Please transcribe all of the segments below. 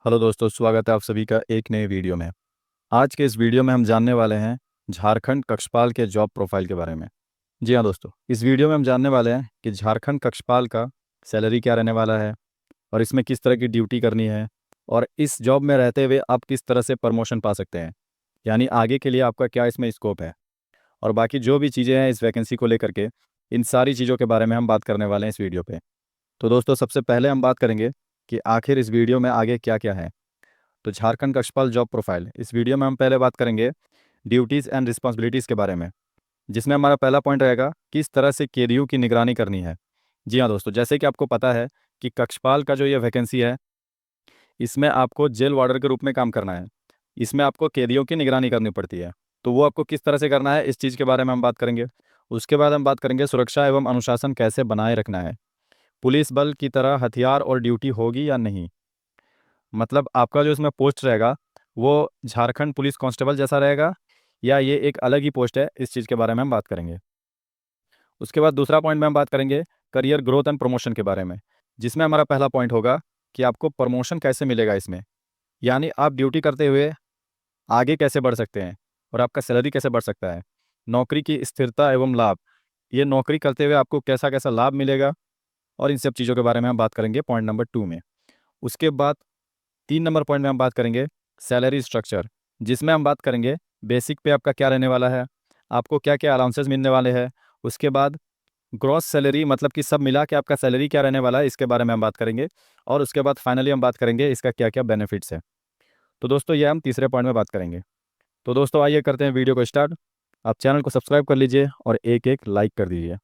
Hello दोस्तों, स्वागत है आप सभी का एक नए वीडियो में। आज के इस वीडियो में हम जानने वाले हैं झारखंड कक्षपाल के जॉब प्रोफाइल के बारे में। जी हाँ दोस्तों, इस वीडियो में हम जानने वाले हैं कि झारखंड कक्षपाल का सैलरी क्या रहने वाला है और इसमें किस तरह की ड्यूटी करनी है और इस जॉब में रहते हुए आप किस तरह से प्रमोशन पा सकते हैं, यानी आगे के लिए आपका क्या इसमें स्कोप है और बाकी जो भी चीज़ें हैं इस वैकेंसी को लेकर के, इन सारी चीज़ों के बारे में हम बात करने वाले हैं इस वीडियो पे। तो दोस्तों, सबसे पहले हम बात करेंगे कि आखिर इस वीडियो में आगे क्या क्या है। तो झारखंड कक्षपाल जॉब प्रोफाइल, इस वीडियो में हम पहले बात करेंगे ड्यूटीज़ एंड रिस्पॉन्सिबिलिटीज़ के बारे में, जिसमें हमारा पहला पॉइंट रहेगा किस तरह से कैदियों की निगरानी करनी है। जी हाँ दोस्तों, जैसे कि आपको पता है कि कक्षपाल का जो ये वैकेंसी है, इसमें आपको जेल वार्डर के रूप में काम करना है। इसमें आपको कैदियों की निगरानी करनी पड़ती है। तो वो आपको किस तरह से करना है, इस चीज़ के बारे में हम बात करेंगे। उसके बाद हम बात करेंगे सुरक्षा एवं अनुशासन कैसे बनाए रखना है। पुलिस बल की तरह हथियार और ड्यूटी होगी या नहीं, मतलब आपका जो इसमें पोस्ट रहेगा वो झारखंड पुलिस कांस्टेबल जैसा रहेगा या ये एक अलग ही पोस्ट है, इस चीज़ के बारे में हम बात करेंगे। उसके बाद दूसरा पॉइंट में हम बात करेंगे करियर ग्रोथ एंड प्रमोशन के बारे में, जिसमें हमारा पहला पॉइंट होगा कि आपको प्रमोशन कैसे मिलेगा इसमें, यानी आप ड्यूटी करते हुए आगे कैसे बढ़ सकते हैं और आपका सैलरी कैसे बढ़ सकता है। नौकरी की स्थिरता एवं लाभ, ये नौकरी करते हुए आपको कैसा कैसा लाभ मिलेगा और इन सब चीज़ों के बारे में हम बात करेंगे पॉइंट नंबर 2 में। उसके बाद 3 नंबर पॉइंट में हम बात करेंगे सैलरी स्ट्रक्चर, जिसमें हम बात करेंगे बेसिक पे आपका क्या रहने वाला है, आपको क्या क्या अलाउंसेस मिलने वाले हैं। उसके बाद ग्रॉस सैलरी, मतलब कि सब मिला के आपका सैलरी क्या रहने वाला है, इसके बारे में हम बात करेंगे। और उसके बाद फाइनली हम बात करेंगे इसका क्या क्या बेनिफिट्स है। तो दोस्तों, ये हम तीसरे पॉइंट में बात करेंगे। तो दोस्तों, आइए करते हैं वीडियो को स्टार्ट। आप चैनल को सब्सक्राइब कर लीजिए और एक एक लाइक कर दीजिए।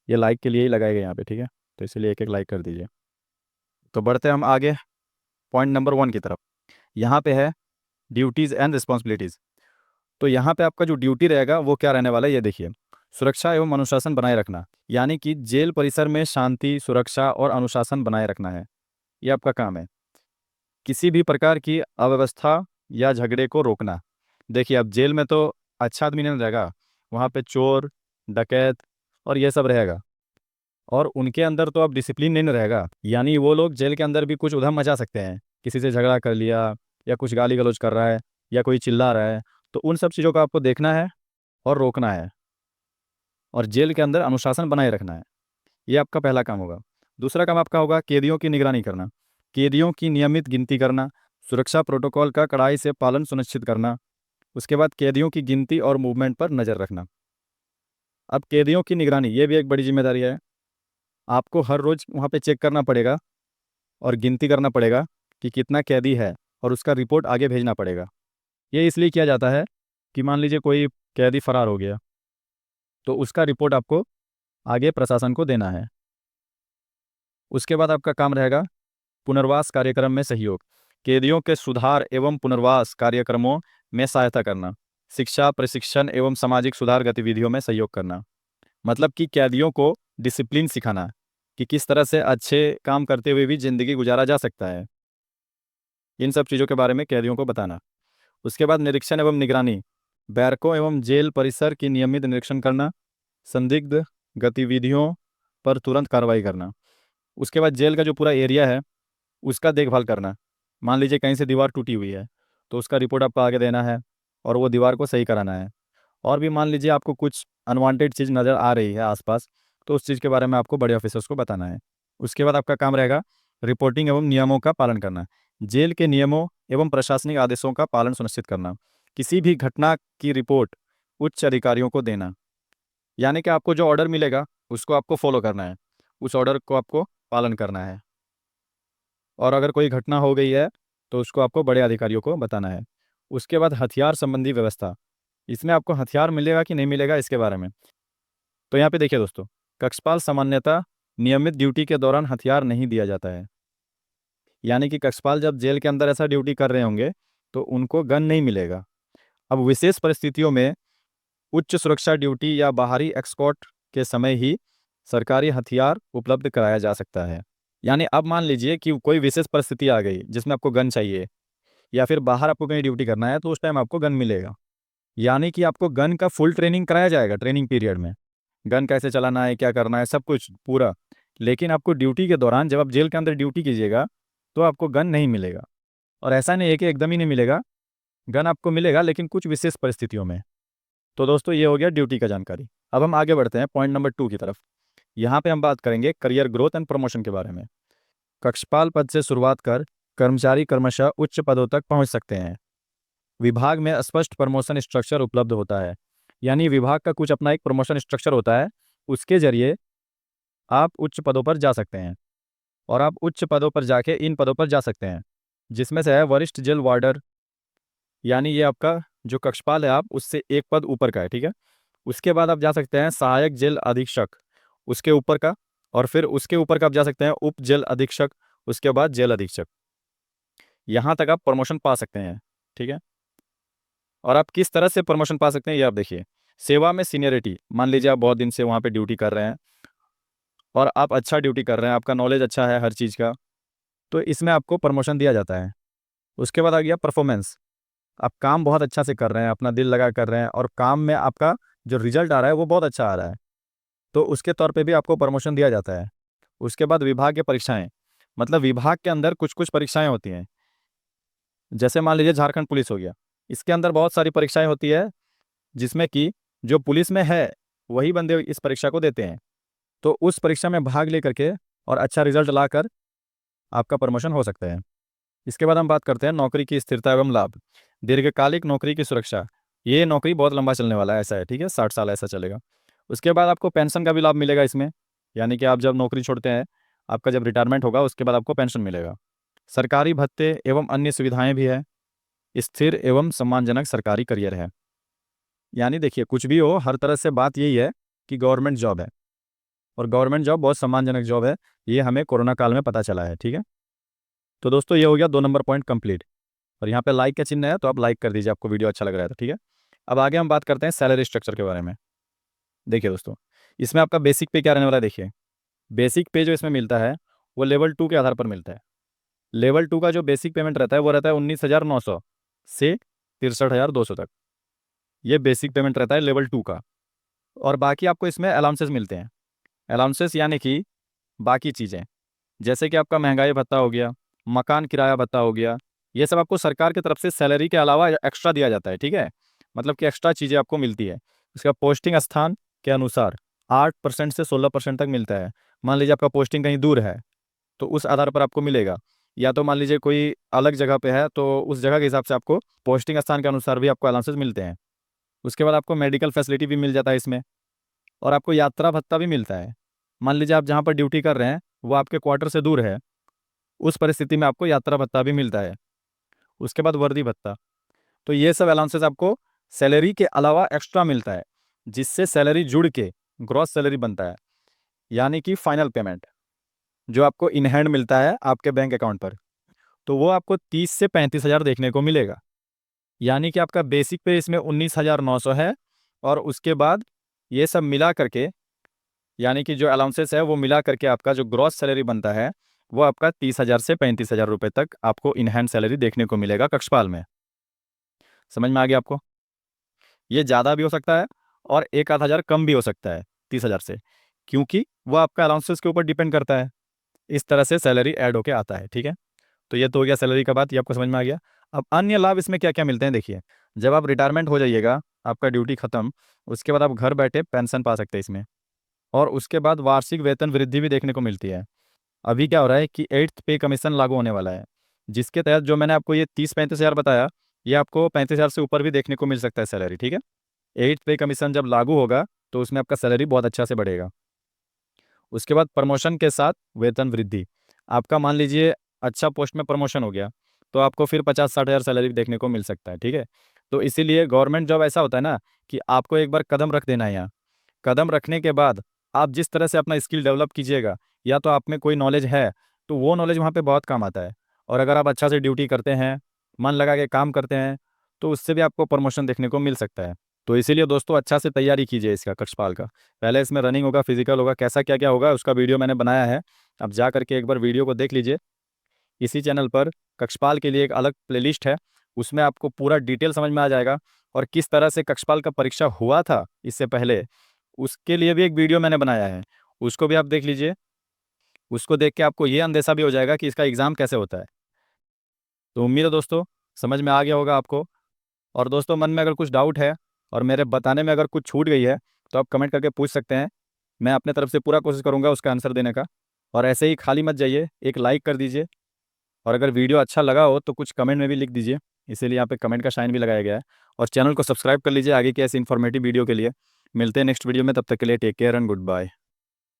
ये लाइक के लिए ही लगाए गए यहाँ पे, ठीक है, तो इसलिए एक एक लाइक कर दीजिए। तो बढ़ते हैं हम आगे पॉइंट नंबर 1 की तरफ। यहाँ पे है ड्यूटीज़ एंड रिस्पॉन्सिबिलिटीज़। तो यहाँ पे आपका जो ड्यूटी रहेगा वो क्या रहने वाला है, ये देखिए। सुरक्षा एवं अनुशासन बनाए रखना, यानी कि जेल परिसर में शांति, सुरक्षा और अनुशासन बनाए रखना है, ये आपका काम है। किसी भी प्रकार की अव्यवस्था या झगड़े को रोकना। देखिए, अब जेल में तो अच्छा आदमी नहीं रहेगा, वहाँ पे चोर, डकैत और ये सब रहेगा, और उनके अंदर तो अब डिसिप्लिन नहीं रहेगा, यानी वो लोग जेल के अंदर भी कुछ उधम मचा सकते हैं। किसी से झगड़ा कर लिया या कुछ गाली गलौज कर रहा है या कोई चिल्ला रहा है, तो उन सब चीज़ों को आपको देखना है और रोकना है, और जेल के अंदर अनुशासन बनाए रखना है। ये आपका पहला काम होगा। दूसरा काम आपका होगा कैदियों की निगरानी करना, कैदियों की नियमित गिनती करना, सुरक्षा प्रोटोकॉल का कड़ाई से पालन सुनिश्चित करना। उसके बाद कैदियों की गिनती और मूवमेंट पर नज़र रखना। अब कैदियों की निगरानी, ये भी एक बड़ी जिम्मेदारी है। आपको हर रोज़ वहाँ पे चेक करना पड़ेगा और गिनती करना पड़ेगा कि कितना कैदी है, और उसका रिपोर्ट आगे भेजना पड़ेगा। ये इसलिए किया जाता है कि मान लीजिए कोई कैदी फरार हो गया, तो उसका रिपोर्ट आपको आगे प्रशासन को देना है। उसके बाद आपका काम रहेगा पुनर्वास कार्यक्रम में सहयोग, कैदियों के सुधार एवं पुनर्वास कार्यक्रमों में सहायता करना, शिक्षा, प्रशिक्षण एवं सामाजिक सुधार गतिविधियों में सहयोग करना। मतलब कि कैदियों को डिसिप्लिन सिखाना कि किस तरह से अच्छे काम करते हुए भी ज़िंदगी गुजारा जा सकता है, इन सब चीज़ों के बारे में कैदियों को बताना। उसके बाद निरीक्षण एवं निगरानी, बैरकों एवं जेल परिसर की नियमित निरीक्षण करना, संदिग्ध गतिविधियों पर तुरंत कार्रवाई करना। उसके बाद जेल का जो पूरा एरिया है उसका देखभाल करना। मान लीजिए कहीं से दीवार टूटी हुई है, तो उसका रिपोर्ट आपको आगे देना है और वो दीवार को सही कराना है। और भी मान लीजिए आपको कुछ अनवांटेड चीज़ नज़र आ रही है आसपास, तो उस चीज़ के बारे में आपको बड़े ऑफिसर्स को बताना है। उसके बाद आपका काम रहेगा रिपोर्टिंग एवं नियमों का पालन करना, जेल के नियमों एवं प्रशासनिक आदेशों का पालन सुनिश्चित करना, किसी भी घटना की रिपोर्ट उच्च अधिकारियों को देना। यानी कि आपको जो ऑर्डर मिलेगा उसको आपको फॉलो करना है, उस ऑर्डर को आपको पालन करना है, और अगर कोई घटना हो गई है तो उसको आपको बड़े अधिकारियों को बताना है। उसके बाद हथियार संबंधी व्यवस्था, इसमें आपको हथियार मिलेगा कि नहीं मिलेगा इसके बारे में। तो यहाँ पे देखिए दोस्तों, कक्षपाल सामान्यतः नियमित ड्यूटी के दौरान हथियार नहीं दिया जाता है, यानी कि कक्षपाल जब जेल के अंदर ऐसा ड्यूटी कर रहे होंगे तो उनको गन नहीं मिलेगा। अब विशेष परिस्थितियों में उच्च सुरक्षा ड्यूटी या बाहरी एक्सकॉर्ट के समय ही सरकारी हथियार उपलब्ध कराया जा सकता है। यानी अब मान लीजिए कि कोई विशेष परिस्थिति आ गई जिसमें आपको गन चाहिए, या फिर बाहर आपको कहीं ड्यूटी करना है, तो उस टाइम आपको गन मिलेगा। यानी कि आपको गन का फुल ट्रेनिंग कराया जाएगा, ट्रेनिंग पीरियड में गन कैसे चलाना है, क्या करना है, सब कुछ पूरा। लेकिन आपको ड्यूटी के दौरान, जब आप जेल के अंदर ड्यूटी कीजिएगा, तो आपको गन नहीं मिलेगा। और ऐसा नहीं है कि एकदम ही नहीं मिलेगा, गन आपको मिलेगा लेकिन कुछ विशेष परिस्थितियों में। तो दोस्तों ये हो गया ड्यूटी का जानकारी। अब हम आगे बढ़ते हैं पॉइंट नंबर 2 की तरफ। यहाँ पे हम बात करेंगे करियर ग्रोथ एंड प्रमोशन के बारे में। कक्षपाल पद से शुरुआत कर कर्मचारी क्रमशः उच्च पदों तक पहुंच सकते हैं। विभाग में स्पष्ट प्रमोशन स्ट्रक्चर उपलब्ध होता है, यानी विभाग का कुछ अपना एक प्रमोशन स्ट्रक्चर होता है, उसके जरिए आप उच्च पदों पर जा सकते हैं। और आप उच्च पदों पर जाके इन पदों पर जा सकते हैं, जिसमें से है वरिष्ठ जेल वार्डर, यानी ये आपका जो कक्षपाल है आप उससे एक पद ऊपर का है, ठीक है। उसके बाद आप जा सकते हैं सहायक जेल अधीक्षक, उसके ऊपर का। और फिर उसके ऊपर का आप जा सकते हैं उप जेल अधीक्षक, उसके बाद जेल अधीक्षक। यहाँ तक आप प्रमोशन पा सकते हैं, ठीक है। और आप किस तरह से प्रमोशन पा सकते हैं ये आप देखिए। सेवा में सीनियरिटी, मान लीजिए आप बहुत दिन से वहाँ पे ड्यूटी कर रहे हैं और आप अच्छा ड्यूटी कर रहे हैं, आपका नॉलेज अच्छा है हर चीज़ का, तो इसमें आपको प्रमोशन दिया जाता है। उसके बाद आ गया परफॉर्मेंस। आप काम बहुत अच्छा से कर रहे हैं, अपना दिल लगा कर रहे हैं और काम में आपका जो रिजल्ट आ रहा है वो बहुत अच्छा आ रहा है, तो उसके तौर पे भी आपको प्रमोशन दिया जाता है। उसके बाद विभाग की परीक्षाएं, मतलब विभाग के अंदर कुछ कुछ परीक्षाएं होती हैं। जैसे मान लीजिए झारखंड पुलिस हो गया, इसके अंदर बहुत सारी परीक्षाएं होती है, जिसमें कि जो पुलिस में है वही बंदे इस परीक्षा को देते हैं। तो उस परीक्षा में भाग लेकर के और अच्छा रिजल्ट लाकर आपका प्रमोशन हो सकता है। इसके बाद हम बात करते हैं नौकरी की स्थिरता एवं लाभ। दीर्घकालिक नौकरी की सुरक्षा, ये नौकरी बहुत लंबा चलने वाला है, ऐसा है, ठीक है, 60 साल ऐसा चलेगा। उसके बाद आपको पेंशन का भी लाभ मिलेगा इसमें, यानी कि आप जब नौकरी छोड़ते हैं, आपका जब रिटायरमेंट होगा उसके बाद आपको पेंशन मिलेगा। सरकारी भत्ते एवं अन्य सुविधाएं भी है। स्थिर एवं सम्मानजनक सरकारी करियर है। यानी देखिए कुछ भी हो, हर तरह से बात यही है कि गवर्नमेंट जॉब है, और गवर्नमेंट जॉब बहुत सम्मानजनक जॉब है, ये हमें कोरोना काल में पता चला है, ठीक है। तो दोस्तों ये हो गया 2 नंबर पॉइंट कंप्लीट। और यहाँ पे लाइक का चिन्ह है तो आप लाइक कर दीजिए, आपको वीडियो अच्छा लग रहा है तो, ठीक है। अब आगे हम बात करते हैं सैलरी स्ट्रक्चर के बारे में। देखिए दोस्तों, इसमें आपका बेसिक पे क्या रहने वाला है, देखिए। बेसिक पे जो इसमें मिलता है वो लेवल 2 के आधार पर मिलता है। लेवल 2 का जो बेसिक पेमेंट रहता है वो रहता है 19,900 से 63,200 तक। ये बेसिक पेमेंट रहता है लेवल 2 का। और बाकी आपको इसमें अलाउंसेस मिलते हैं। अलाउंसेस यानी कि बाकी चीज़ें, जैसे कि आपका महंगाई भत्ता हो गया, मकान किराया भत्ता हो गया, ये सब आपको सरकार की तरफ से सैलरी के अलावा एक्स्ट्रा दिया जाता है, ठीक है। मतलब कि एक्स्ट्रा चीज़ें आपको मिलती है। उसका पोस्टिंग स्थान के अनुसार 8% से 16% तक मिलता है। मान लीजिए आपका पोस्टिंग कहीं दूर है तो उस आधार पर आपको मिलेगा, या तो मान लीजिए कोई अलग जगह पे है तो उस जगह के हिसाब से आपको पोस्टिंग स्थान के अनुसार भी आपको अलाउंसेस मिलते हैं। उसके बाद आपको मेडिकल फैसिलिटी भी मिल जाता है इसमें। और आपको यात्रा भत्ता भी मिलता है। मान लीजिए आप जहाँ पर ड्यूटी कर रहे हैं वो आपके क्वार्टर से दूर है, उस परिस्थिति में आपको यात्रा भत्ता भी मिलता है। उसके बाद वर्दी भत्ता। तो ये सब अलाउंसेस आपको सैलरी के अलावा एक्स्ट्रा मिलता है, जिससे सैलरी जुड़ के ग्रॉस सैलरी बनता है, यानी कि फाइनल पेमेंट जो आपको इन हैंड मिलता है आपके बैंक अकाउंट पर। तो वो आपको 30 से 35 हज़ार देखने को मिलेगा। यानी कि आपका बेसिक पे इसमें 19,900 है, और उसके बाद ये सब मिला करके, यानी कि जो अलाउंसेस है वो मिला करके आपका जो ग्रॉस सैलरी बनता है वो आपका 30,000 से 35,000 रुपये तक आपको इन हैंड सैलरी देखने को मिलेगा कक्षपाल में। समझ में आ गया आपको? ये ज़्यादा भी हो सकता है और एक आध हज़ार कम भी हो सकता है 30,000 से, क्योंकि वो आपका अलाउंसेस के ऊपर डिपेंड करता है। इस तरह से सैलरी ऐड होके आता है, ठीक है। तो ये तो हो गया सैलरी का बात, ये आपको समझ में आ गया। अब अन्य लाभ इसमें क्या क्या मिलते हैं देखिए। जब आप रिटायरमेंट हो जाइएगा, आपका ड्यूटी खत्म, उसके बाद आप घर बैठे पेंशन पा सकते हैं इसमें। और उसके बाद वार्षिक वेतन वृद्धि भी देखने को मिलती है। अभी क्या हो रहा है कि 8th पे कमीशन लागू होने वाला है, जिसके तहत जो मैंने आपको ये 30-35 हज़ार बताया, ये आपको 35 हज़ार से ऊपर भी देखने को मिल सकता है सैलरी, ठीक है। 8th पे कमीशन जब लागू होगा तो उसमें आपका सैलरी बहुत अच्छा से बढ़ेगा। उसके बाद प्रमोशन के साथ वेतन वृद्धि। आपका मान लीजिए अच्छा पोस्ट में प्रमोशन हो गया तो आपको फिर 50-60 हज़ार सैलरी देखने को मिल सकता है, ठीक है। तो इसीलिए गवर्नमेंट जॉब ऐसा होता है ना कि आपको एक बार कदम रख देना है यहाँ। कदम रखने के बाद आप जिस तरह से अपना स्किल डेवलप कीजिएगा, या तो आप में कोई नॉलेज है तो वो नॉलेज वहाँ पे बहुत काम आता है। और अगर आप अच्छा से ड्यूटी करते हैं, मन लगा के काम करते हैं, तो उससे भी आपको प्रमोशन देखने को मिल सकता है। तो इसीलिए दोस्तों अच्छा से तैयारी कीजिए इसका कक्षपाल का। पहले इसमें रनिंग होगा, फिजिकल होगा, कैसा क्या क्या होगा उसका वीडियो मैंने बनाया है, आप जा करके एक बार वीडियो को देख लीजिए। इसी चैनल पर कक्षपाल के लिए एक अलग प्लेलिस्ट है, उसमें आपको पूरा डिटेल समझ में आ जाएगा। और किस तरह से कक्षपाल का परीक्षा हुआ था इससे पहले, उसके लिए भी एक वीडियो मैंने बनाया है, उसको भी आप देख लीजिए। उसको देख के आपको ये अंदेशा भी हो जाएगा कि इसका एग्ज़ाम कैसे होता है। तो उम्मीद है दोस्तों समझ में आ गया होगा आपको। और दोस्तों मन में अगर कुछ डाउट है और मेरे बताने में अगर कुछ छूट गई है तो आप कमेंट करके पूछ सकते हैं। मैं अपने तरफ से पूरा कोशिश करूँगा उसका आंसर देने का। और ऐसे ही खाली मत जाइए, एक लाइक कर दीजिए। और अगर वीडियो अच्छा लगा हो तो कुछ कमेंट में भी लिख दीजिए, इसीलिए यहाँ पे कमेंट का साइन भी लगाया गया है। और चैनल को सब्सक्राइब कर लीजिए आगे की ऐसी इन्फॉर्मेटिव वीडियो के लिए। मिलते हैं नेक्स्ट वीडियो में, तब तक के लिए take care and good bye.